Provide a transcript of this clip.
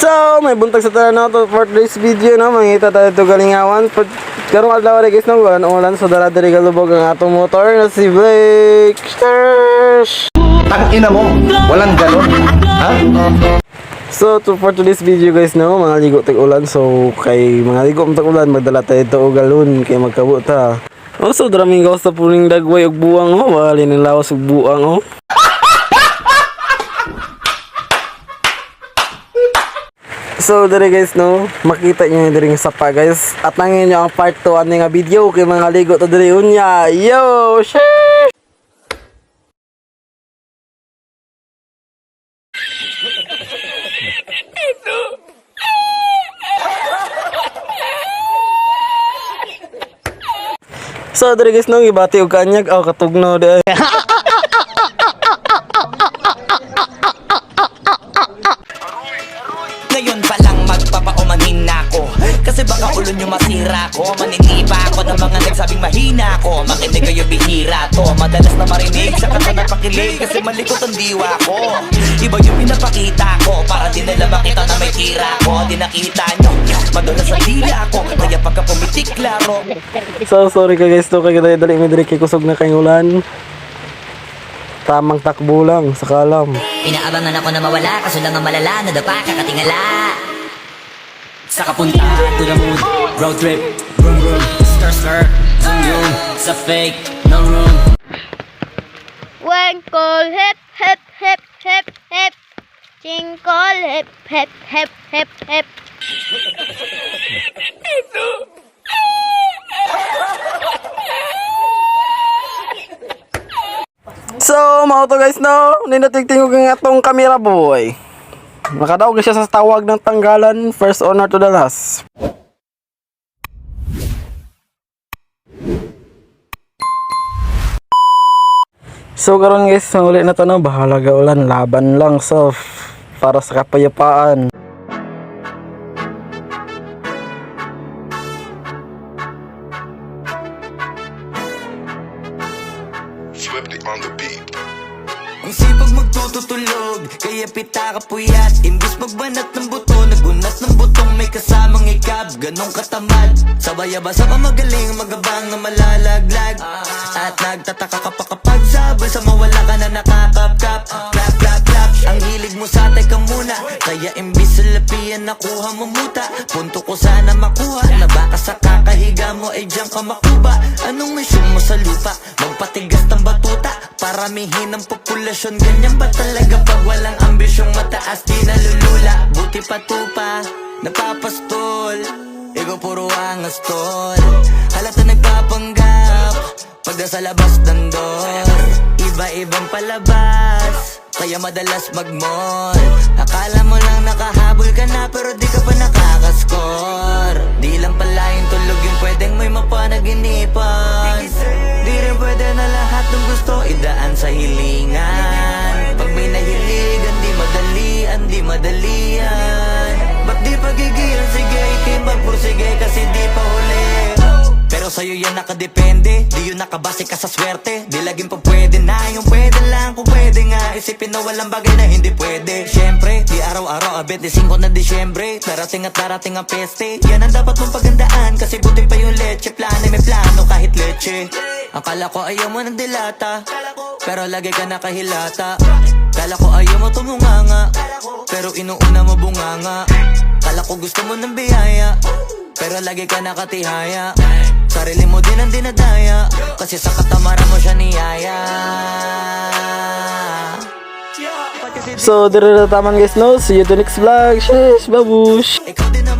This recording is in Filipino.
So, may buntag sa tanan na to for this video, no? Mangita tayo ito galingawan. Karong adlaw rin guys, no? Ulan so dara diri galubog ang atong motor na si Blake. Tangina mo, walang galon. Ha? So, for today's video guys, no? Mga ligo tag-ulan. So, kay mga ligo tag-ulan, magdala tayo ito o galon kay magkabot ha. Also, daraming gawas sa puning dagway og buwang, oh. Wali ng lawas og buwang, oh. So, dere guys, no, makita nyo dere sa sapa guys. At nangin nyo ang part 2 ani nga video kay mga ligo to dere unya. Yo, sheesh! So, dere guys, no, ibati og kanyag aw katugno de. Ngayon pa lang magpapaumanin na ako, kasi baka ulo nyo masira ko. Maniniba ako ng mga nagsabing mahina ko. Makinig kayo bihira to, madalas na marinig sa kanta nagpakilig, kasi malikot ang diwa ko. Iba yung pinapakita ko, para di nila makita na may tira ko. Di nakita nyo, madulas sa dila ko, kaya pagka pumitik laro. So, sorry ka guys, to kay dali mi diri kay kusog na kay ulan. Tamang takbo lang sa kalam. Inaabangan ako na mawala, kaso lang ang malala, nadapa kakatingala. Sa kapunta to the mood, road trip, vroom vroom, stir stir, zoom zoom, sa fake, no room. Winkle hip hip hip hip hip, tinkle hip hip hip hip hip. So, mao to guys, no. Ninatigtingog ang atong camera boy. Nakadaog siya sa tawag ng tanggalan, first honor to the last. So karon guys, ang uli na to, no, bahala ga ulan, laban lang so para sa kapayapaan. Swifty on the beat. Ang sipag magtututulog, kaya pita ka puyat. Imbis magbanat ng buto, nagunat ng butong may kasamang ikab. Ganong katamad, sabay-abasa ka magaling, magabang na malalaglag. At nagtataka ka pa kapag sabay sa mawala ka na nakakapkap. Clap, clap, clap, ang hilig mo sa atay ka muna, kaya imbis sa lapian nakuha mo muta. Punto ko sana makuha, na baka sa kakahiga mo ay diyan ka makuba. Anong mission mo sa lupa? Magpatigas ng batuta, paramihin ang populasyon. Ganyan ba talaga pag walang ambisyong mataas? Di nalulula, buti patupa, napapastol. Ikaw puro angas tol, halata nagpapanggap pag nasa labas ng door. Iba-ibang palabas, kaya madalas mag-mall. Akala mo lang nakahabol ka na, pero di ka pa nakakascore. Di lang pala yung tulog yung pwedeng may mapanaginipan. Di rin pwede na lahat ng gusto idaan sa hilingan. Pag may nahiligan, di madalian, di madalian. Ba't di pagigil, sige, ikipagpursige kasi di pa huli. Pero sa'yo yan nakadepende, di yun nakabase ka sa swerte. Di laging pa pwede na, yung pwede lang kung pwede nga. Isipin na walang bagay na hindi pwede. Siyempre, di araw-araw, 25 na Disyembre. Darating at darating ang peste, yan ang dapat mong pagandaan. Kasi buti pa yung leche, plano may plano kahit leche. Akala ko ayaw mo ng dilata, pero lagi ka nakahilata. Kala ko ayaw mo tumunganga, pero inuuna mo bunganga. Kala ko gusto mo ng biyaya, pero lagi ka nakatihaya. Sarili mo din ang dinadaya, kasi sa katamaran mo siya niyaya. So, dire na taman guys, no. See you to next vlog. Sheesh, babush. Ikaw din naman